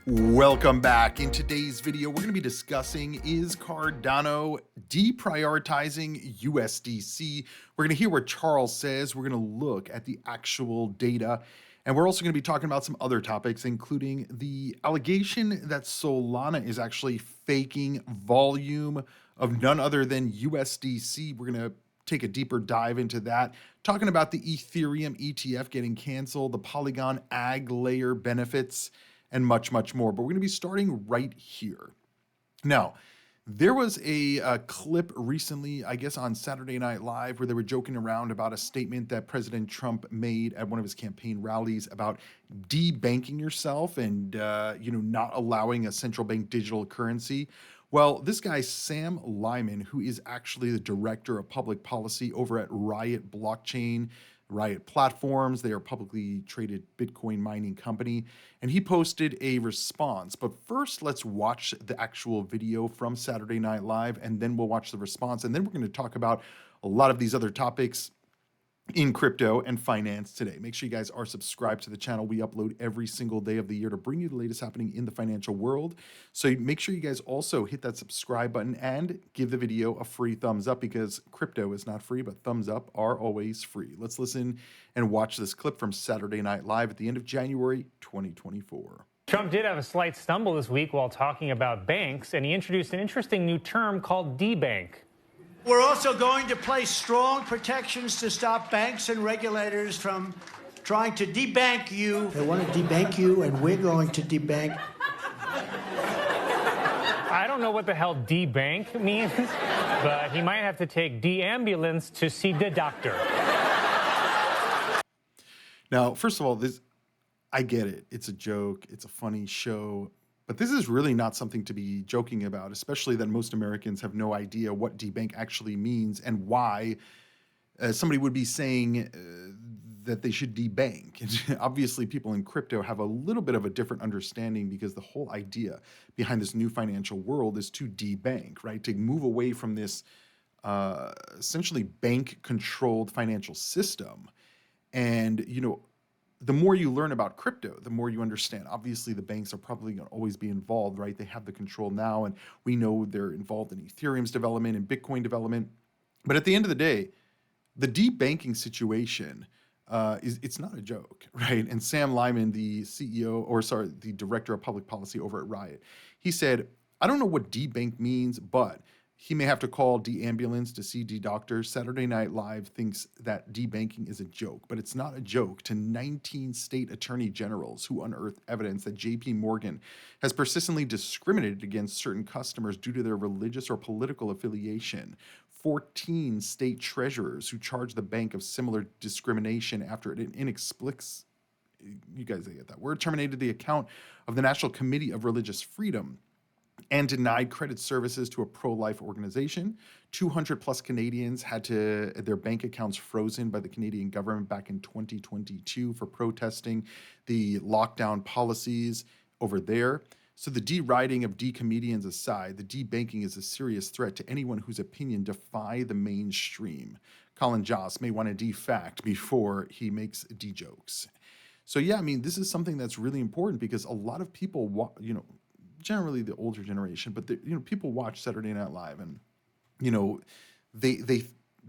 Welcome back. In today's video, we're going to be discussing, is Cardano deprioritizing USDC? We're going to hear what Charles says. We're going to look at the actual data. And we're also going to be talking about some other topics, including the allegation that Solana is actually faking volume of none other than USDC. We're going to take a deeper dive into that, talking about the Ethereum ETF getting canceled, the Polygon AGG-LAYER benefits, and much, much more. But we're going to be starting right here. Now, there was a clip recently, I guess on Saturday Night Live, where they were joking around about a statement that President Trump made at one of his campaign rallies about debanking yourself and not allowing a central bank digital currency. Well, this guy, Sam Lyman, who is actually the director of public policy over at Riot Blockchain, Riot Platforms. They are a publicly traded Bitcoin mining company. And he posted a response. But first, let's watch the actual video from Saturday Night Live, and then we'll watch the response. And then we're going to talk about a lot of these other topics in crypto and finance today. Make sure you guys are subscribed to the channel. We upload every single day of the year to bring you the latest happening in the financial world. So make sure you guys also hit that subscribe button and give the video a free thumbs up, because crypto is not free, but thumbs up are always free. Let's listen and watch this clip from Saturday Night Live at the end of January 2024. Trump did have a slight stumble this week while talking about banks, and he introduced an interesting new term called debank. We're also going to place strong protections to stop banks and regulators from trying to debank you. They want to debank you, and we're going to debank. I don't know what the hell debank means, but he might have to take ambulance to see the doctor. Now, first of all, I get it. It's a joke. It's a funny show. But this is really not something to be joking about, especially that most Americans have no idea what debank actually means and why somebody would be saying that they should debank. And obviously, people in crypto have a little bit of a different understanding, because the whole idea behind this new financial world is to debank, right? To move away from this essentially bank-controlled financial system. And, the more you learn about crypto, the more you understand. Obviously, the banks are probably going to always be involved, right? They have the control now, and we know they're involved in Ethereum's development and Bitcoin development. But at the end of the day, the debanking situation it's not a joke, right? And Sam Lyman, the the director of public policy over at Riot, he said, "I don't know what debank means, but he may have to call ambulance to see doctor." Saturday Night Live thinks that debanking is a joke, but it's not a joke to 19 state attorney generals who unearthed evidence that JP Morgan has persistently discriminated against certain customers due to their religious or political affiliation. 14 state treasurers who charged the bank of similar discrimination after it you guys get that word, terminated the account of the National Committee of Religious Freedom and denied credit services to a pro-life organization. 200 plus Canadians had their bank accounts frozen by the Canadian government back in 2022 for protesting the lockdown policies over there. So the deriding of comedians aside, the debanking is a serious threat to anyone whose opinion defy the mainstream. Colin Joss may want to defact before he makes jokes. So yeah, I mean, this is something that's really important, because a lot of people, generally the older generation, but people watch Saturday Night Live, and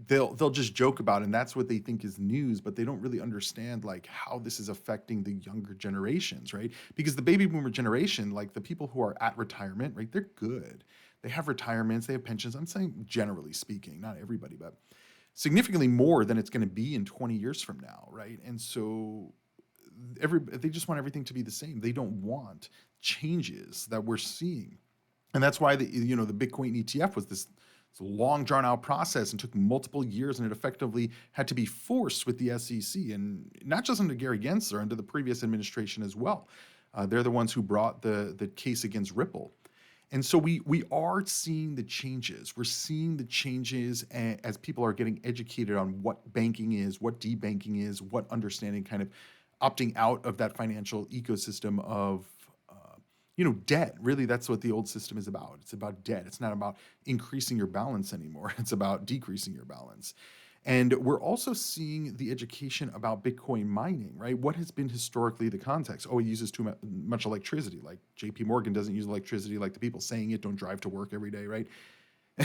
they'll just joke about it, and that's what they think is news, but they don't really understand like how this is affecting the younger generations, right? Because the baby boomer generation, like the people who are at retirement, right, they're good. They have retirements, they have pensions. I'm saying generally speaking, not everybody, but significantly more than it's going to be in 20 years from now, right? And so they just want everything to be the same. They don't want changes that we're seeing. And that's why the Bitcoin ETF was this long drawn out process and took multiple years, and it effectively had to be forced with the SEC, and not just under Gary Gensler, under the previous administration as well. They're the ones who brought the case against Ripple. And so we are seeing the changes. We're seeing the changes as people are getting educated on what banking is, what debanking is, what understanding kind of opting out of that financial ecosystem of debt. Really, that's what the old system is about. It's about debt. It's not about increasing your balance anymore. It's about decreasing your balance. And we're also seeing the education about Bitcoin mining, right? What has been historically the context? Oh, it uses too much electricity. Like JP Morgan doesn't use electricity, like the people saying it don't drive to work every day, right?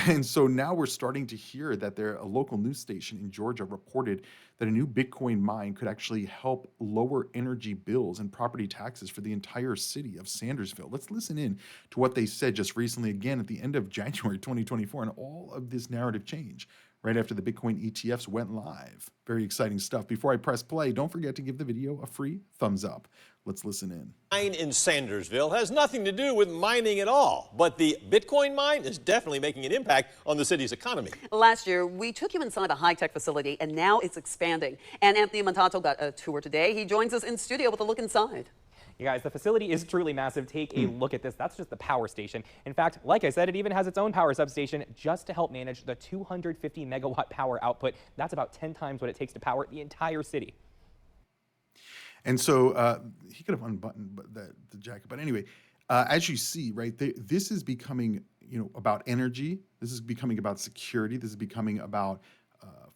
And so now we're starting to hear that a local news station in Georgia reported that a new Bitcoin mine could actually help lower energy bills and property taxes for the entire city of Sandersville. Let's listen in to what they said just recently, again, at the end of January 2024, and all of this narrative change right after the Bitcoin ETFs went live. Very exciting stuff. Before I press play, don't forget to give the video a free thumbs up. Let's listen in. Mine in Sandersville has nothing to do with mining at all, but the Bitcoin mine is definitely making an impact on the city's economy. Last year, we took you inside a high-tech facility, and now it's expanding. And Anthony Montato got a tour today. He joins us in studio with a look inside. You guys, the facility is truly massive. Take a look at this. That's just the power station. In fact, like I said, it even has its own power substation just to help manage the 250 megawatt power output. That's about 10 times what it takes to power the entire city. And so he could have unbuttoned the jacket. But anyway, as you see, right, this is becoming, about energy. This is becoming about security. This is becoming about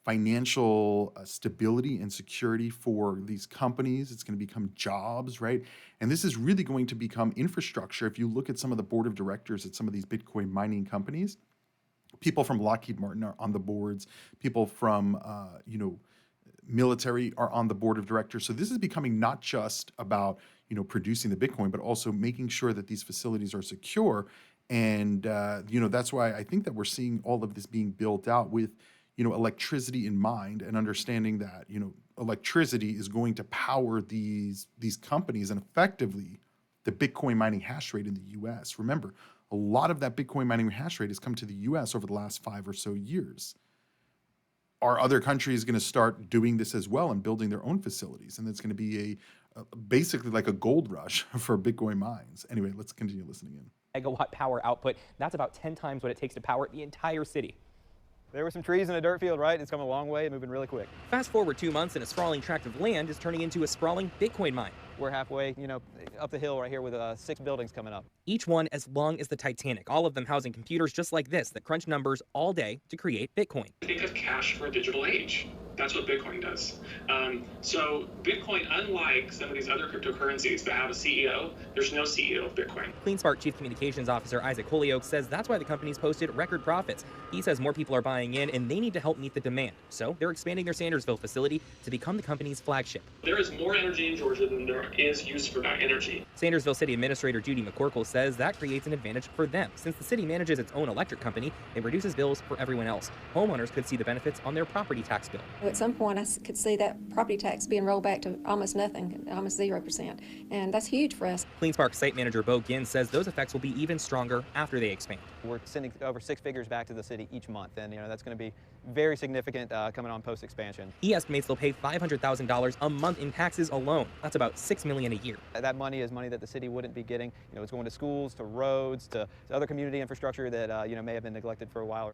financial stability and security for these companies. It's going to become jobs, right? And this is really going to become infrastructure. If you look at some of the board of directors at some of these Bitcoin mining companies, people from Lockheed Martin are on the boards. People from, military are on the board of directors. So this is becoming not just about, producing the Bitcoin, but also making sure that these facilities are secure. And, that's why I think that we're seeing all of this being built out with, electricity in mind, and understanding that, electricity is going to power these companies and effectively the Bitcoin mining hash rate in the US. Remember, a lot of that Bitcoin mining hash rate has come to the US over the last 5 or so years. Are other countries going to start doing this as well and building their own facilities? And it's going to be basically like a gold rush for Bitcoin mines. Anyway, let's continue listening in. Megawatt power output. That's about 10 times what it takes to power the entire city. There were some trees in a dirt field, right? It's come a long way, moving really quick. Fast forward 2 months and a sprawling tract of land is turning into a sprawling Bitcoin mine. We're halfway, up the hill right here with 6 buildings coming up. Each one as long as the Titanic, all of them housing computers just like this that crunch numbers all day to create Bitcoin. Think of cash for a digital age. That's what Bitcoin does. So Bitcoin, unlike some of these other cryptocurrencies that have a CEO, there's no CEO of Bitcoin. CleanSpark Chief Communications Officer Isaac Holyoke says that's why the company's posted record profits. He says more people are buying in and they need to help meet the demand. So they're expanding their Sandersville facility to become the company's flagship. There is more energy in Georgia than there is use for that energy. Sandersville City Administrator Judy McCorkle says that creates an advantage for them. Since the city manages its own electric company, it reduces bills for everyone else. Homeowners could see the benefits on their property tax bill. At some point, I could see that property tax being rolled back to almost nothing, almost 0%. And that's huge for us. CleanSpark site manager Bo Ginn says those effects will be even stronger after they expand. We're sending over 6 figures back to the city each month, and that's going to be very significant coming on post-expansion. He estimates they'll pay $500,000 a month in taxes alone. That's about $6 million a year. That money is money that the city wouldn't be getting. It's going to schools, to roads, to other community infrastructure that may have been neglected for a while.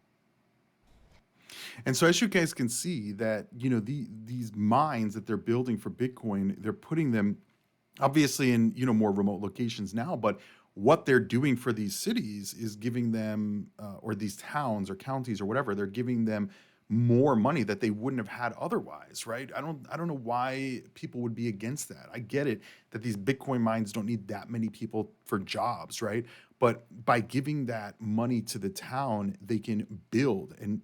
And so as you guys can see that, these mines that they're building for Bitcoin, they're putting them obviously in, more remote locations now, but what they're doing for these cities is giving them, or these towns or counties or whatever, they're giving them more money that they wouldn't have had otherwise, right? I don't know why people would be against that. I get it that these Bitcoin mines don't need that many people for jobs, right? But by giving that money to the town, they can build. And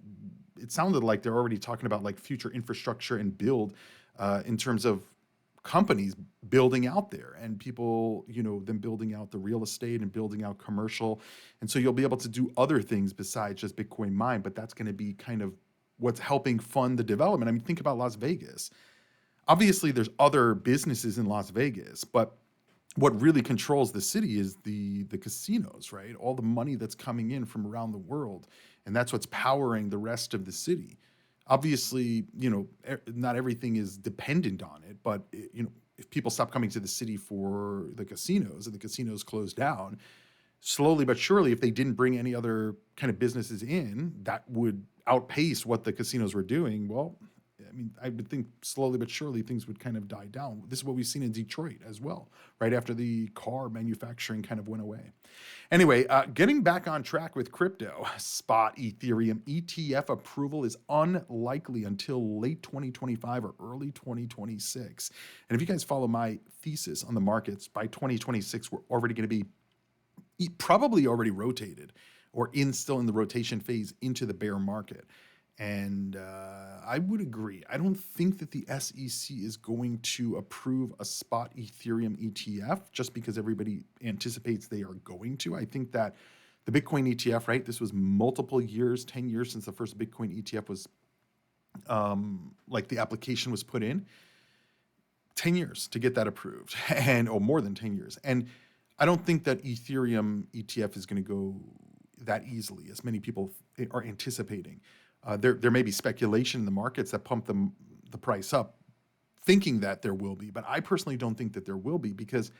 it sounded like they're already talking about like future infrastructure and build in terms of companies building out there and people, them building out the real estate and building out commercial. And so you'll be able to do other things besides just Bitcoin mine, but that's going to be kind of what's helping fund the development. I mean, think about Las Vegas. Obviously, there's other businesses in Las Vegas, but what really controls the city is the casinos, right? All the money that's coming in from around the world, and that's what's powering the rest of the city. Obviously, not everything is dependent on it, but if people stop coming to the city for the casinos and the casinos close down, slowly but surely, if they didn't bring any other kind of businesses in that would outpace what the casinos were doing, well, I mean, I would think slowly but surely things would kind of die down. This is what we've seen in Detroit as well, right after the car manufacturing kind of went away. Anyway, getting back on track with crypto, spot Ethereum ETF approval is unlikely until late 2025 or early 2026. And if you guys follow my thesis on the markets, by 2026, we're already going to be probably already rotated or still in the rotation phase into the bear market. And I would agree. I don't think that the SEC is going to approve a spot Ethereum ETF just because everybody anticipates they are going to. I think that the Bitcoin ETF, right? This was multiple years, 10 years since the first Bitcoin ETF was, like the application was put in. 10 years to get that approved, or more than 10 years. And I don't think that Ethereum ETF is going to go that easily, as many people are anticipating. There may be speculation in the markets that pump the price up, thinking that there will be, but I personally don't think that there will be, because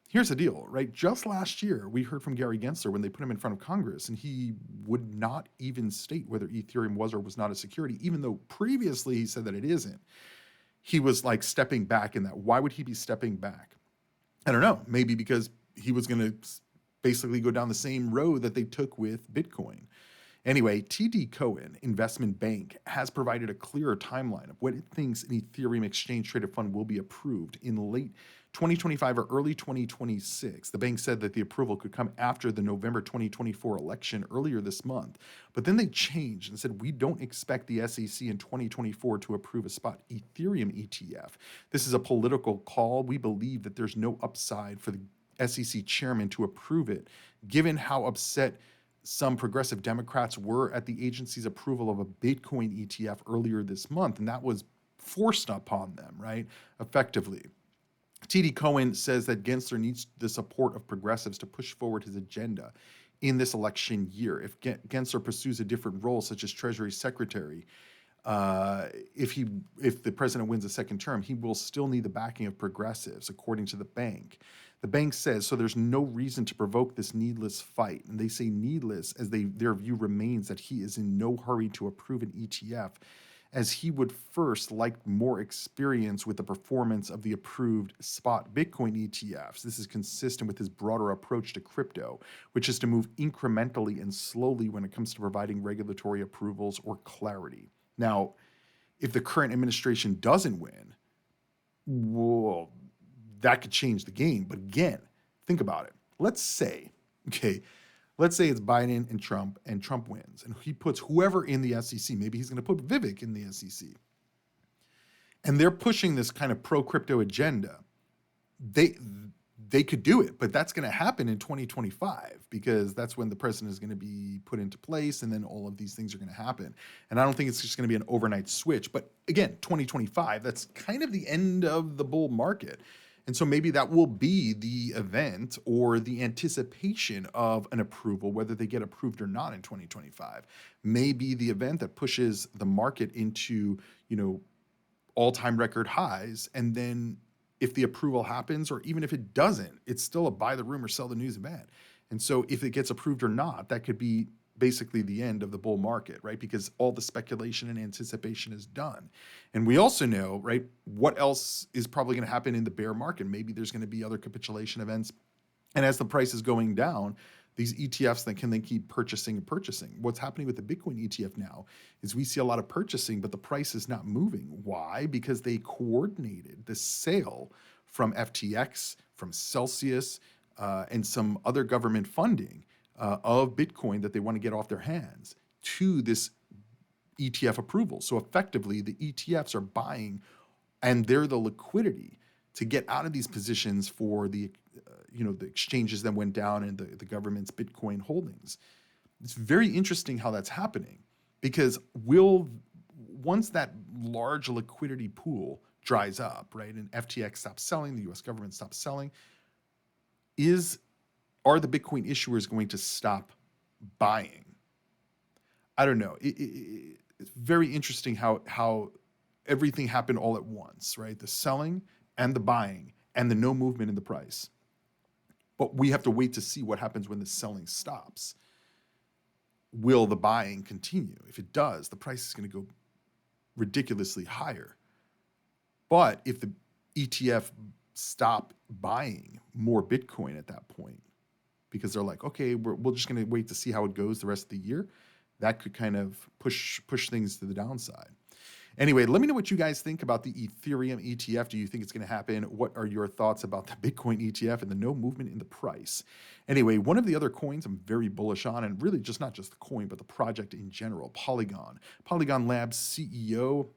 here's the deal, right? Just last year, we heard from Gary Gensler when they put him in front of Congress, and he would not even state whether Ethereum was or was not a security, even though previously he said that it isn't. He was like stepping back in that. Why would he be stepping back? I don't know. Maybe because he was going to basically go down the same road that they took with Bitcoin. Anyway, TD Cowen Investment Bank has provided a clearer timeline of when it thinks an Ethereum exchange-traded fund will be approved in late 2025 or early 2026. The bank said that the approval could come after the November 2024 election earlier this month. But then they changed and said, we don't expect the SEC in 2024 to approve a spot Ethereum ETF. This is a political call. We believe that there's no upside for the SEC chairman to approve it, given how upset some progressive Democrats were at the agency's approval of a Bitcoin ETF earlier this month, and that was forced upon them, right, effectively. TD Cowen says that Gensler needs the support of progressives to push forward his agenda in this election year. If Gensler pursues a different role, such as Treasury Secretary, if the president wins a second term, he will still need the backing of progressives, according to the bank. The bank says, so there's no reason to provoke this needless fight. And they say needless as their view remains that he is in no hurry to approve an ETF, as he would first like more experience with the performance of the approved spot Bitcoin ETFs. This is consistent with his broader approach to crypto, which is to move incrementally and slowly when it comes to providing regulatory approvals or clarity. Now, if the current administration doesn't win, well, that could change the game. But again, think about it. Let's say it's Biden and Trump wins, and he puts whoever in the SEC. Maybe he's going to put Vivek in the SEC. And they're pushing this kind of pro-crypto agenda. They could do it, but that's going to happen in 2025 because that's when the president is going to be put into place, and then all of these things are going to happen. And I don't think it's just going to be an overnight switch. But again, 2025, that's kind of the end of the bull market. And so maybe that will be the event or the anticipation of an approval, whether they get approved or not in 2025. Maybe the event that pushes the market into, all-time record highs. And then if the approval happens, or even if it doesn't, it's still a buy the rumor, sell the news event. And so if it gets approved or not, that could be basically the end of the bull market, right? Because all the speculation and anticipation is done. And we also know, right, what else is probably going to happen in the bear market. Maybe there's going to be other capitulation events. And as the price is going down, these ETFs that can then keep purchasing and purchasing. What's happening with the Bitcoin ETF now is we see a lot of purchasing, but the price is not moving. Why? Because they coordinated the sale from FTX, from Celsius, and some other government funding of Bitcoin that they want to get off their hands to this ETF approval. So effectively, the ETFs are buying, and they're the liquidity to get out of these positions for the the exchanges that went down and the government's Bitcoin holdings. It's very interesting how that's happening, because once that large liquidity pool dries up, right, and FTX stops selling, the U.S. government stops selling, are the Bitcoin issuers going to stop buying? I don't know. It's very interesting how everything happened all at once, right? The selling and the buying and the no movement in the price. But we have to wait to see what happens when the selling stops. Will the buying continue? If it does, the price is going to go ridiculously higher. But if the ETF stop buying more Bitcoin at that point, because they're like, okay, we're just going to wait to see how it goes the rest of the year, that could kind of push things to the downside. Anyway, let me know what you guys think about the Ethereum ETF. Do you think it's going to happen? What are your thoughts about the Bitcoin ETF and the no movement in the price? Anyway, one of the other coins I'm very bullish on, and really just not just the coin, but the project in general, Polygon. Polygon Labs CEO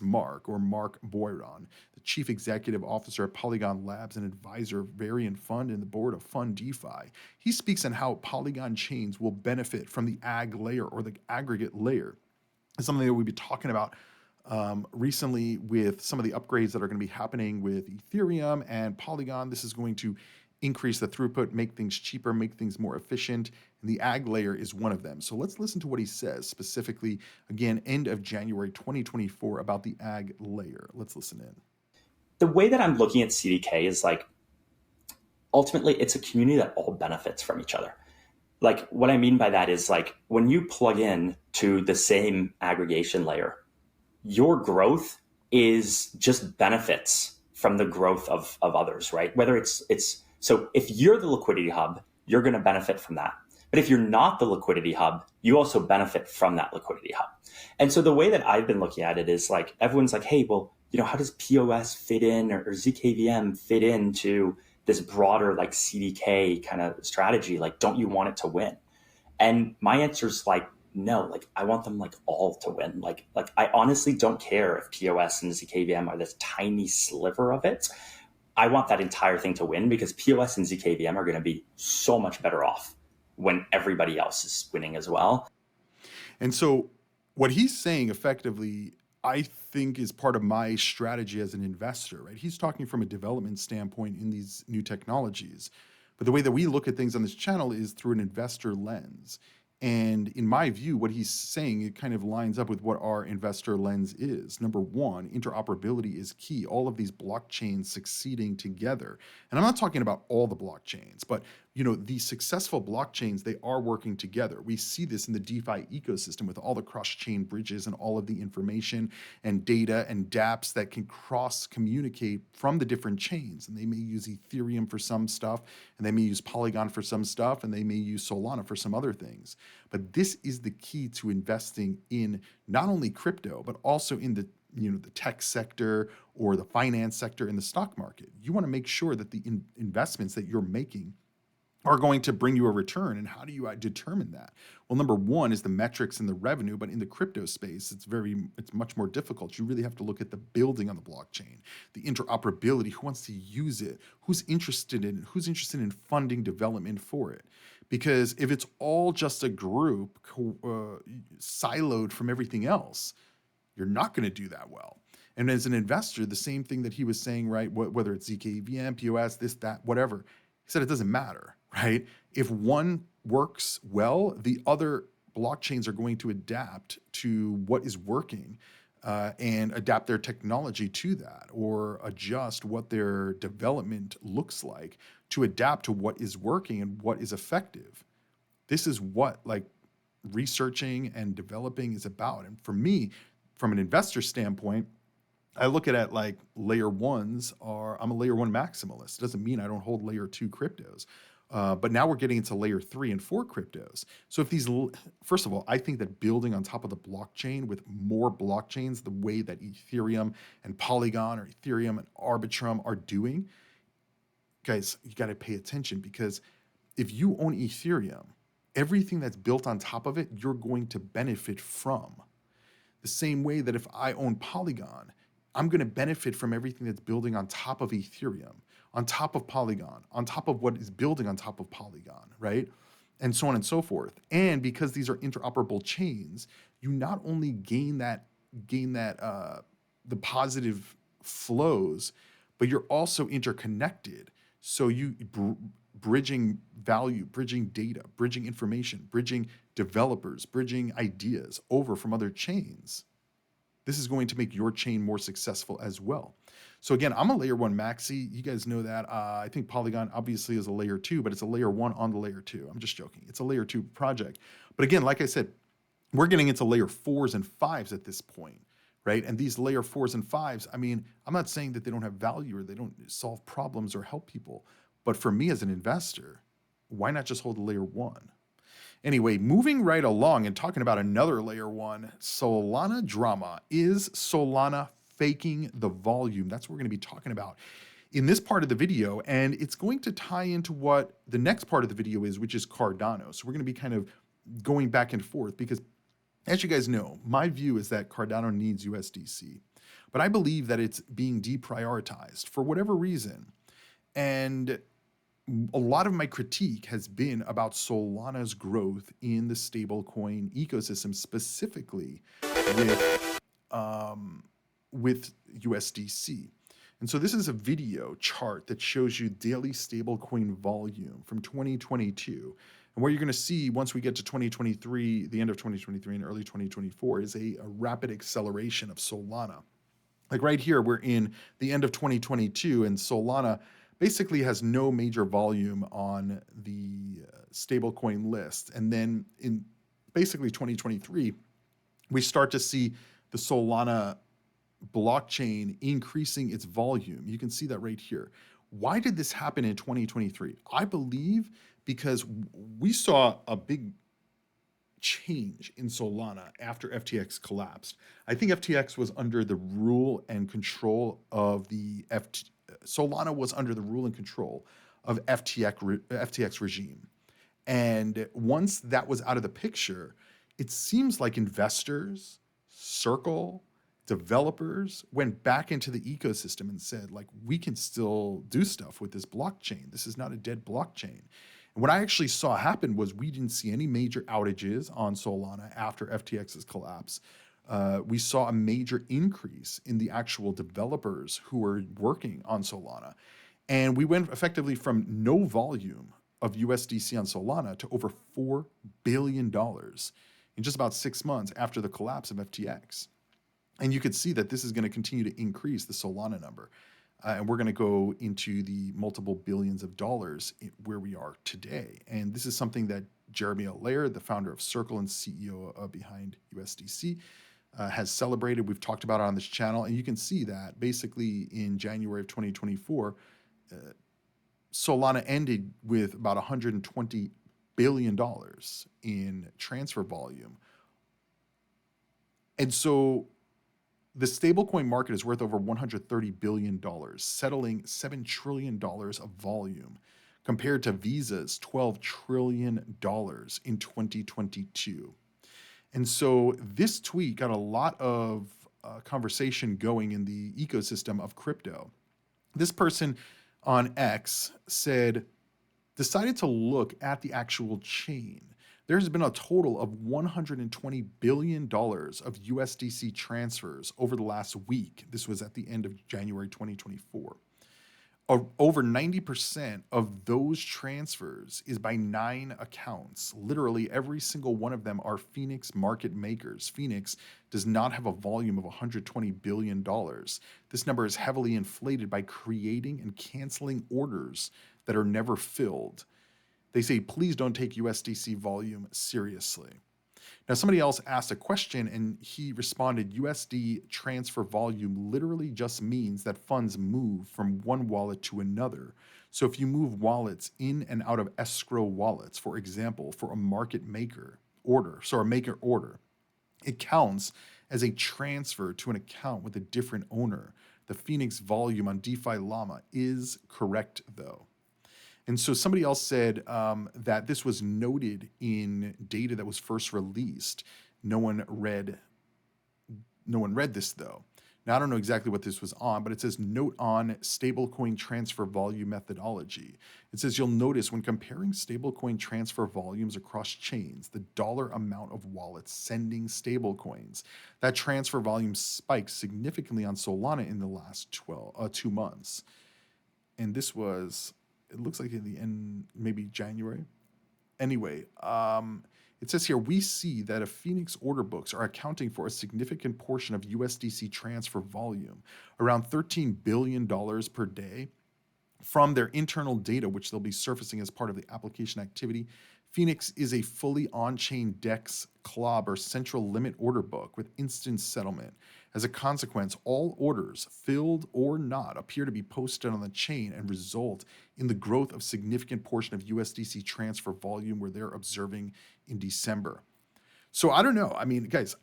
Mark Boyron, the chief executive officer at Polygon Labs and advisor of Variant Fund and the board of Fund DeFi. He speaks on how Polygon chains will benefit from the AGG layer, or the aggregate layer. It's something that we've been talking about recently with some of the upgrades that are going to be happening with Ethereum and Polygon. This is going to increase the throughput, make things cheaper, make things more efficient, and the AGG layer is one of them. So let's listen to what he says specifically, again, end of January 2024, about the AGG layer. Let's listen in. The way that I'm looking at CDK is like, ultimately, it's a community that all benefits from each other. Like, what I mean by that is, like, when you plug in to the same aggregation layer, your growth is just benefits from the growth of others, right? Whether it's so if you're the liquidity hub, you're going to benefit from that. But if you're not the liquidity hub, you also benefit from that liquidity hub. And so the way that I've been looking at it is like, everyone's like, hey, well, you know, how does POS fit in, or ZKVM fit into this broader like CDK kind of strategy? Like, don't you want it to win? And my answer is like, no, like I want them like all to win. Like I honestly don't care if POS and ZKVM are this tiny sliver of it. I want that entire thing to win, because POS and ZKVM are going to be so much better off when everybody else is winning as well. And so what he's saying effectively, I think, is part of my strategy as an investor, right? He's talking from a development standpoint in these new technologies. But the way that we look at things on this channel is through an investor lens. And in my view, what he's saying, it kind of lines up with what our investor lens is. Number one, interoperability is key. All of these blockchains succeeding together. And I'm not talking about all the blockchains, but you know, the successful blockchains, they are working together. We see this in the DeFi ecosystem with all the cross-chain bridges and all of the information and data and dApps that can cross-communicate from the different chains. And they may use Ethereum for some stuff, and they may use Polygon for some stuff, and they may use Solana for some other things. But this is the key to investing in not only crypto, but also in the the tech sector or the finance sector in the stock market. You want to make sure that the investments that you're making are going to bring you a return. And how do you determine that? Well, number one is the metrics and the revenue, but in the crypto space, it's much more difficult. You really have to look at the building on the blockchain, the interoperability, who wants to use it, who's interested in it, who's interested in funding development for it. Because if it's all just a group siloed from everything else, you're not going to do that well. And as an investor, the same thing that he was saying, right? Whether it's ZKVM, POS, this, that, whatever, he said it doesn't matter, right? If one works well, the other blockchains are going to adapt to what is working and adapt their technology to that, or adjust what their development looks like to adapt to what is working and what is effective. This is what like researching and developing is about. And for me, from an investor standpoint, I look at it like layer ones are, I'm a layer one maximalist. It doesn't mean I don't hold layer two cryptos. But now we're getting into layer 3 and 4 cryptos. So if these, first of all, I think that building on top of the blockchain with more blockchains, the way that Ethereum and Polygon or Ethereum and Arbitrum are doing, guys, you got to pay attention, because if you own Ethereum, everything that's built on top of it, you're going to benefit from. The same way that if I own Polygon, I'm going to benefit from everything that's building on top of Ethereum, on top of Polygon, on top of what is building on top of Polygon, right? And so on and so forth. And because these are interoperable chains, you not only gain that the positive flows, but you're also interconnected. So you bridging value, bridging data, bridging information, bridging developers, bridging ideas over from other chains. This is going to make your chain more successful as well. So again, I'm a layer 1 maxi. You guys know that. I think Polygon obviously is a layer 2, but it's a layer 1 on the layer 2. I'm just joking. It's a layer 2 project. But again, like I said, we're getting into layer 4s and 5s at this point, right? And these layer 4s and 5s, I mean, I'm not saying that they don't have value or they don't solve problems or help people, but for me as an investor, why not just hold a layer 1? Anyway, moving right along and talking about another layer 1, Solana drama. Is Solana faking the volume? That's what we're going to be talking about in this part of the video, and it's going to tie into what the next part of the video is, which is Cardano. So we're going to be kind of going back and forth because, as you guys know, my view is that Cardano needs USDC, but I believe that it's being deprioritized for whatever reason. And a lot of my critique has been about Solana's growth in the stablecoin ecosystem, specifically with USDC. And so this is a video chart that shows you daily stablecoin volume from 2022. And what you're going to see once we get to 2023, the end of 2023 and early 2024, is a rapid acceleration of Solana. Like right here, we're in the end of 2022, and Solana basically has no major volume on the stablecoin list. And then in basically 2023, we start to see the Solana blockchain increasing its volume. You can see that right here. Why did this happen in 2023? I believe because we saw a big change in Solana after FTX collapsed. I think FTX was under the rule and control of the Solana was under the rule and control of FTX regime. And once that was out of the picture, it seems like investors, Circle, developers went back into the ecosystem and said, like, we can still do stuff with this blockchain. This is not a dead blockchain. And what I actually saw happen was we didn't see any major outages on Solana after FTX's collapse. We saw a major increase in the actual developers who were working on Solana. And we went effectively from no volume of USDC on Solana to over $4 billion in just about 6 months after the collapse of FTX. And you could see that this is going to continue to increase the Solana number. And we're going to go into the multiple billions of dollars where we are today. And this is something that Jeremy Allaire, the founder of Circle and CEO behind USDC, has celebrated. We've talked about it on this channel. And you can see that basically in January of 2024, Solana ended with about $120 billion in transfer volume. And so the stablecoin market is worth over $130 billion, settling $7 trillion of volume, compared to Visa's $12 trillion in 2022. And so this tweet got a lot of conversation going in the ecosystem of crypto. This person on X decided to look at the actual chain. There's been a total of $120 billion of USDC transfers over the last week. This was at the end of January 2024. Over 90% of those transfers is by 9 accounts. Literally every single one of them are Phoenix market makers. Phoenix does not have a volume of $120 billion. This number is heavily inflated by creating and canceling orders that are never filled. They say, please don't take USDC volume seriously. Now, somebody else asked a question and he responded, USD transfer volume literally just means that funds move from one wallet to another. So if you move wallets in and out of escrow wallets, for example, for a market maker order, so a maker order, it counts as a transfer to an account with a different owner. The Phoenix volume on DeFi Llama is correct, though. And so somebody else said that this was noted in data that was first released. No one read this, though. Now, I don't know exactly what this was on, but it says note on stablecoin transfer volume methodology. It says you'll notice when comparing stablecoin transfer volumes across chains, the dollar amount of wallets sending stablecoins, that transfer volume spiked significantly on Solana in the last 2 months. And this was, it looks like in the end, maybe January. Anyway, it says here, we see that a Phoenix order books are accounting for a significant portion of USDC transfer volume, around $13 billion per day. From their internal data, which they'll be surfacing as part of the application activity, Phoenix is a fully on-chain DEX CLOB or central limit order book with instant settlement. As a consequence, all orders, filled or not, appear to be posted on the chain and result in the growth of significant portion of USDC transfer volume where they're observing in December. So I don't know. I mean, guys,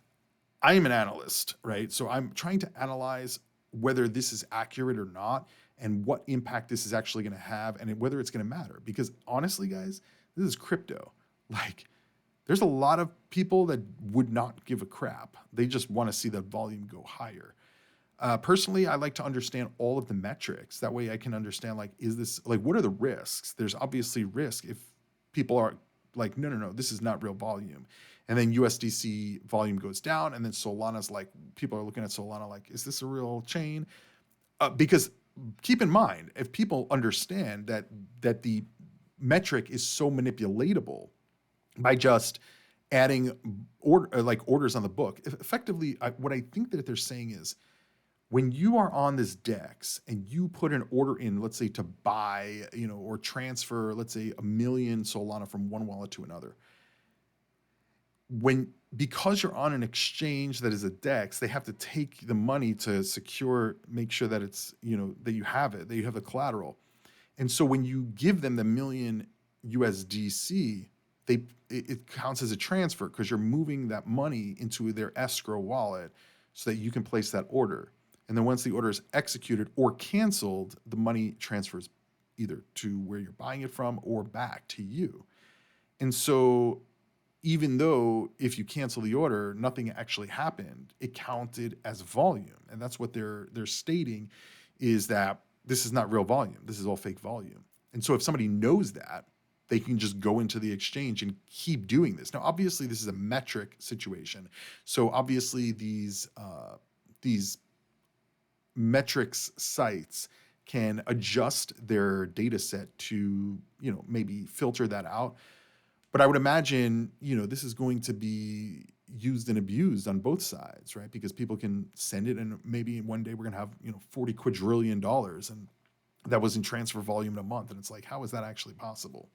I am an analyst, right? So I'm trying to analyze whether this is accurate or not and what impact this is actually going to have and whether it's going to matter. Because honestly, guys, this is crypto. Like, there's a lot of people that would not give a crap. They just want to see the volume go higher. Personally, I like to understand all of the metrics. That way I can understand, like, is this, like, what are the risks? There's obviously risk if people are like, no, this is not real volume. And then USDC volume goes down, and then Solana's like, people are looking at Solana like, is this a real chain? Because keep in mind, if people understand that the metric is so manipulatable by just adding orders on the book, effectively, what I think that they're saying is, when you are on this DEX and you put an order in, let's say to buy, or transfer, let's say 1 million Solana from one wallet to another, because you're on an exchange that is a DEX, they have to take the money to make sure that it's, that you have it, that you have the collateral. And so when you give them the 1 million USDC, it counts as a transfer because you're moving that money into their escrow wallet so that you can place that order. And then once the order is executed or canceled, the money transfers either to where you're buying it from or back to you. And so even though if you cancel the order, nothing actually happened, it counted as volume. And that's what they're stating, is that this is not real volume. This is all fake volume. And so if somebody knows that, they can just go into the exchange and keep doing this. Now, obviously, this is a metric situation. So obviously these metrics sites can adjust their data set to, maybe filter that out. But I would imagine, this is going to be used and abused on both sides, right? Because people can send it, and maybe one day we're going to have, $40 quadrillion, and that was in transfer volume in a month. And it's like, how is that actually possible?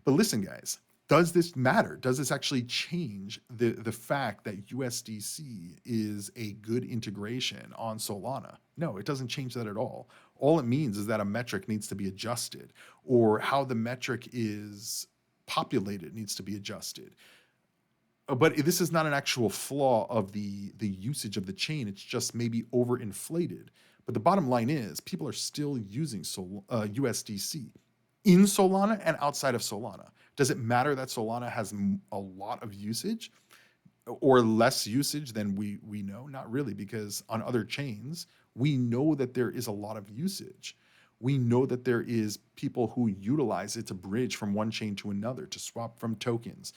But listen, guys, does this matter? Does this actually change the fact that USDC is a good integration on Solana? No, it doesn't change that at all. All it means is that a metric needs to be adjusted, or how the metric is populated needs to be adjusted. But this is not an actual flaw of the usage of the chain. It's just maybe overinflated. But the bottom line is people are still using USDC in Solana and outside of Solana. Does it matter that Solana has a lot of usage or less usage than we know? Not really, because on other chains, we know that there is a lot of usage. We know that there is people who utilize it to bridge from one chain to another, to swap from tokens,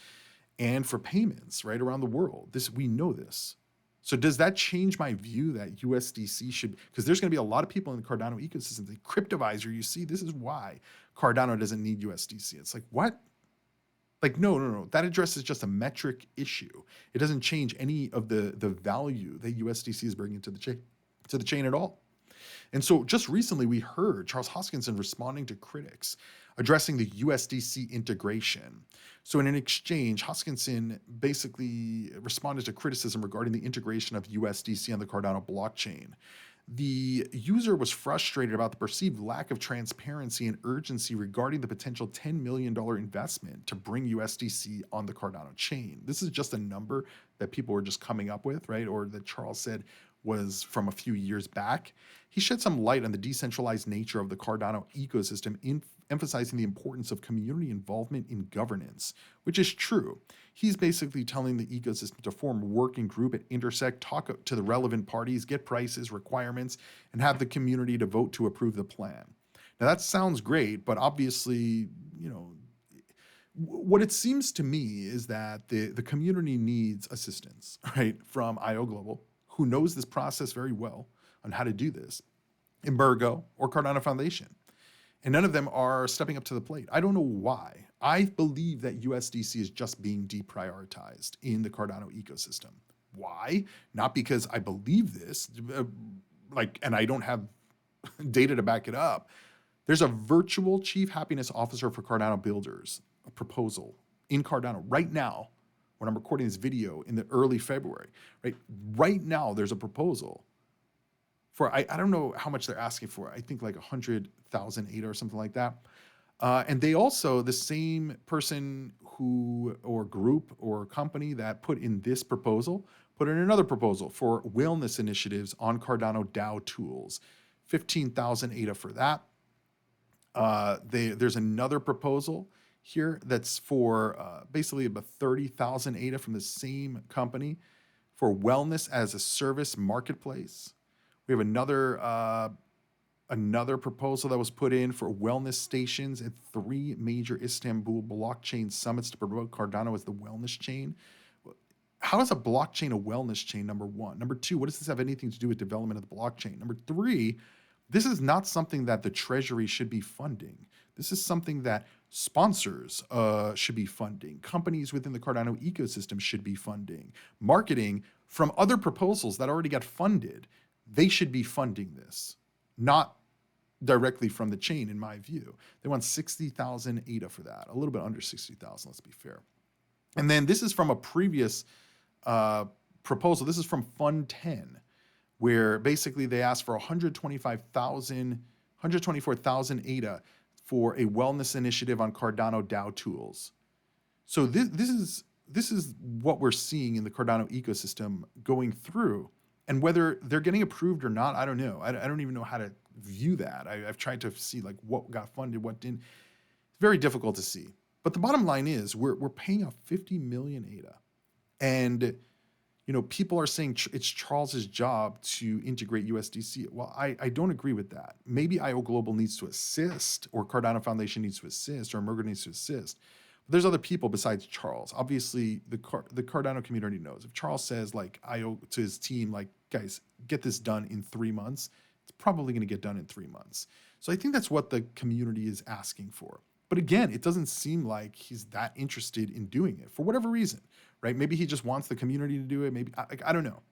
and for payments right around the world. We know this. So does that change my view that USDC should, because there's going to be a lot of people in the Cardano ecosystem, the Cryptoviser, you see, this is why Cardano doesn't need USDC. It's like, what? Like, no. That addresses just a metric issue. It doesn't change any of the value that USDC is bringing to the chain at all. And so just recently we heard Charles Hoskinson responding to critics addressing the USDC integration. So in an exchange, Hoskinson basically responded to criticism regarding the integration of USDC on the Cardano blockchain. The user was frustrated about the perceived lack of transparency and urgency regarding the potential $10 million investment to bring USDC on the Cardano chain. This is just a number that people were just coming up with, right? Or that Charles said was from a few years back. He shed some light on the decentralized nature of the Cardano ecosystem, emphasizing the importance of community involvement in governance, which is true. He's basically telling the ecosystem to form a working group at Intersect, talk to the relevant parties, get prices, requirements, and have the community to vote to approve the plan. Now that sounds great, but obviously, what it seems to me is that the community needs assistance, right, from IO Global, who knows this process very well on how to do this, Embargo, or Cardano Foundation. And none of them are stepping up to the plate. I don't know why. I believe that USDC is just being deprioritized in the Cardano ecosystem. Why? Not because I believe this, and I don't have data to back it up. There's a virtual chief happiness officer for Cardano builders, a proposal in Cardano right now when I'm recording this video in the early February, right? Right now, there's a proposal for, I don't know how much they're asking for. I think like 100,000 ADA or something like that. And they also, the same person who, or group or company that put in this proposal, put in another proposal for wellness initiatives on Cardano DAO tools. 15,000 ADA for that. There's another proposal here that's for basically about 30,000 ADA from the same company for wellness as a service marketplace. We have another proposal that was put in for wellness stations at 3 major Istanbul blockchain summits to promote Cardano as the wellness chain. How is a blockchain a wellness chain, number one? Number two, what does this have anything to do with development of the blockchain? Number three, this is not something that the Treasury should be funding. This is something that sponsors should be funding. Companies within the Cardano ecosystem should be funding. Marketing from other proposals that already got funded, they should be funding this, not directly from the chain, in my view. They want 60,000 ADA for that, a little bit under 60,000, let's be fair. And then this is from a previous proposal. This is from Fund 10, where basically they asked for 124,000 ADA for a wellness initiative on Cardano DAO tools. So this is what we're seeing in the Cardano ecosystem going through. And whether they're getting approved or not, I don't know. I don't even know how to view that. I've tried to see like what got funded, what didn't. It's very difficult to see. But the bottom line is we're paying out 50 million ADA. And people are saying it's Charles's job to integrate USDC. Well, I don't agree with that. Maybe IO Global needs to assist, or Cardano Foundation needs to assist, or Merger needs to assist. But there's other people besides Charles. Obviously, the Cardano community knows. If Charles says like IO to his team, like, guys, get this done in 3 months, it's probably going to get done in 3 months. So I think that's what the community is asking for. But again, it doesn't seem like he's that interested in doing it for whatever reason, right? Maybe he just wants the community to do it. Maybe, I don't know.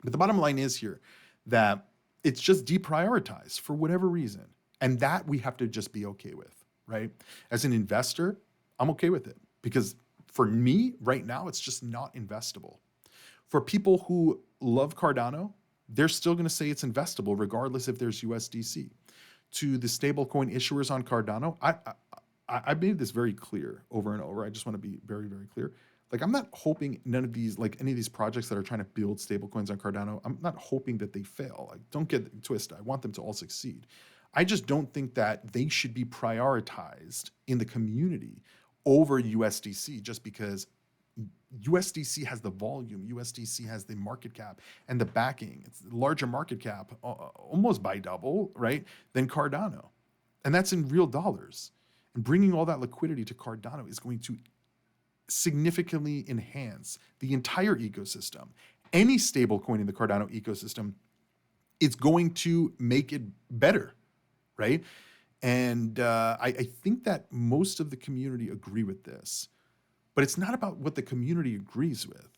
But the bottom line is here that it's just deprioritized for whatever reason. And that we have to just be okay with, right? As an investor, I'm okay with it because for me right now, it's just not investable. For people who love Cardano, they're still going to say it's investable regardless if there's USDC. To the stablecoin issuers on Cardano, I made this very clear over and over. I just want to be very, very clear. Like, I'm not hoping none of these, like any of these projects that are trying to build stablecoins on Cardano, I'm not hoping that they fail. Like, don't get it twisted. I want them to all succeed. I just don't think that they should be prioritized in the community over USDC just because USDC has the volume, USDC has the market cap and the backing. It's the larger market cap, almost by double, right, than Cardano. And that's in real dollars. And bringing all that liquidity to Cardano is going to significantly enhance the entire ecosystem. Any stablecoin in the Cardano ecosystem is going to make it better, right? And I think that most of the community agree with this. But it's not about what the community agrees with.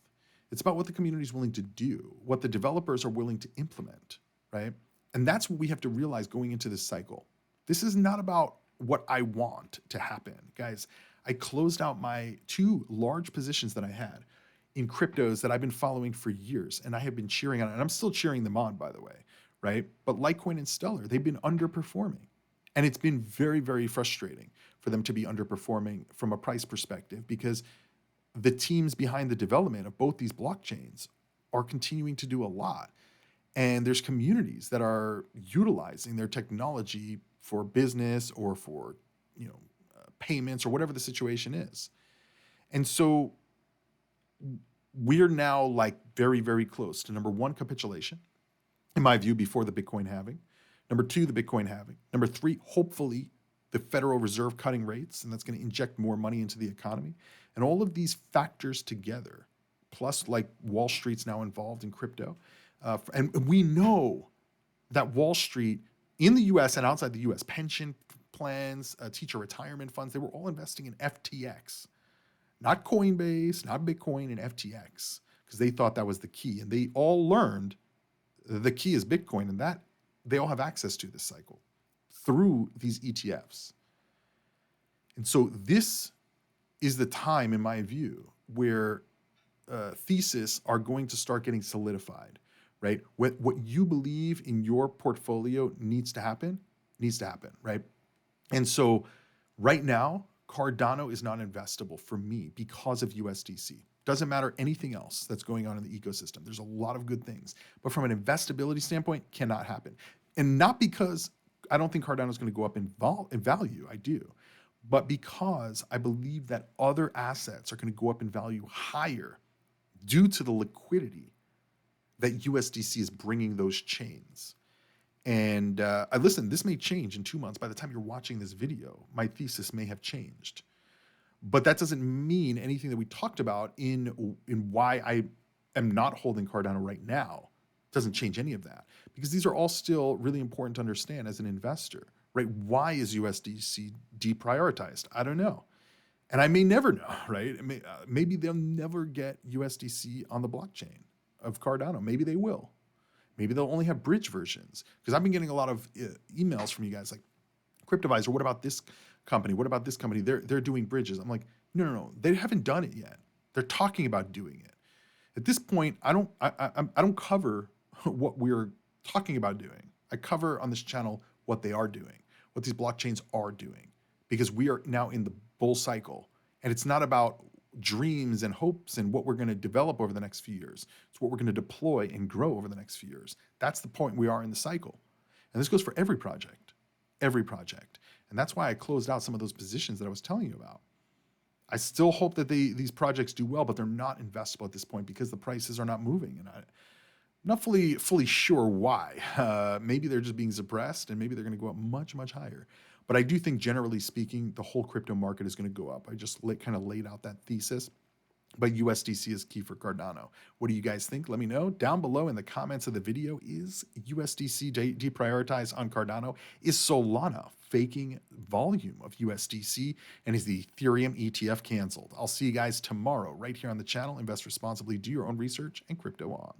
It's about what the community is willing to do, what the developers are willing to implement, right? And that's what we have to realize going into this cycle. This is not about what I want to happen. Guys, I closed out my 2 large positions that I had in cryptos that I've been following for years, and I have been cheering on, and I'm still cheering them on, by the way, right? But Litecoin and Stellar, they've been underperforming. And it's been very, very frustrating for them to be underperforming from a price perspective because the teams behind the development of both these blockchains are continuing to do a lot. And there's communities that are utilizing their technology for business or for, payments or whatever the situation is. And so we're now like very, very close to number 1, capitulation, in my view, before the Bitcoin halving. Number 2, the Bitcoin halving. Number 3, hopefully the Federal Reserve cutting rates, and that's going to inject more money into the economy. And all of these factors together, plus like Wall Street's now involved in crypto. And we know that Wall Street in the US and outside the US, pension plans, teacher retirement funds, they were all investing in FTX. Not Coinbase, not Bitcoin, and FTX, because they thought that was the key. And they all learned the key is Bitcoin, and that they all have access to this cycle through these ETFs. And so this is the time, in my view, where thesis are going to start getting solidified, right? What you believe in your portfolio needs to happen, right? And so right now, Cardano is not investable for me because of USDC. Doesn't matter anything else that's going on in the ecosystem. There's a lot of good things, but from an investability standpoint, cannot happen. And not because I don't think Cardano is going to go up in value, I do, but because I believe that other assets are going to go up in value higher due to the liquidity that USDC is bringing those chains. And listen, this may change in 2 months. By the time you're watching this video, my thesis may have changed. But that doesn't mean anything that we talked about in why I am not holding Cardano right now. Doesn't change any of that, because these are all still really important to understand as an investor, right? Why is USDC deprioritized? I don't know. And I may never know, right? Maybe they'll never get USDC on the blockchain of Cardano. Maybe they will. Maybe they'll only have bridge versions, because I've been getting a lot of emails from you guys like, Cryptoviser, what about this company? What about this company? They're doing bridges. I'm like, no. They haven't done it yet. They're talking about doing it. At this point, I don't cover what we're talking about doing. I cover on this channel what they are doing, what these blockchains are doing, because we are now in the bull cycle, and it's not about dreams and hopes and what we're going to develop over the next few years. It's what we're going to deploy and grow over the next few years. That's the point we are in the cycle. And this goes for every project. And that's why I closed out some of those positions that I was telling you about. I still hope that these projects do well, but they're not investable at this point because the prices are not moving. And I'm not fully sure why. Maybe they're just being suppressed, and maybe they're going to go up much, much higher. But I do think, generally speaking, the whole crypto market is going to go up. I just kind of laid out that thesis. But USDC is key for Cardano. What do you guys think? Let me know down below in the comments of the video. Is USDC deprioritized on Cardano? Is Solana faking volume of USDC? And is the Ethereum ETF canceled? I'll see you guys tomorrow right here on the channel. Invest responsibly, do your own research, and crypto on.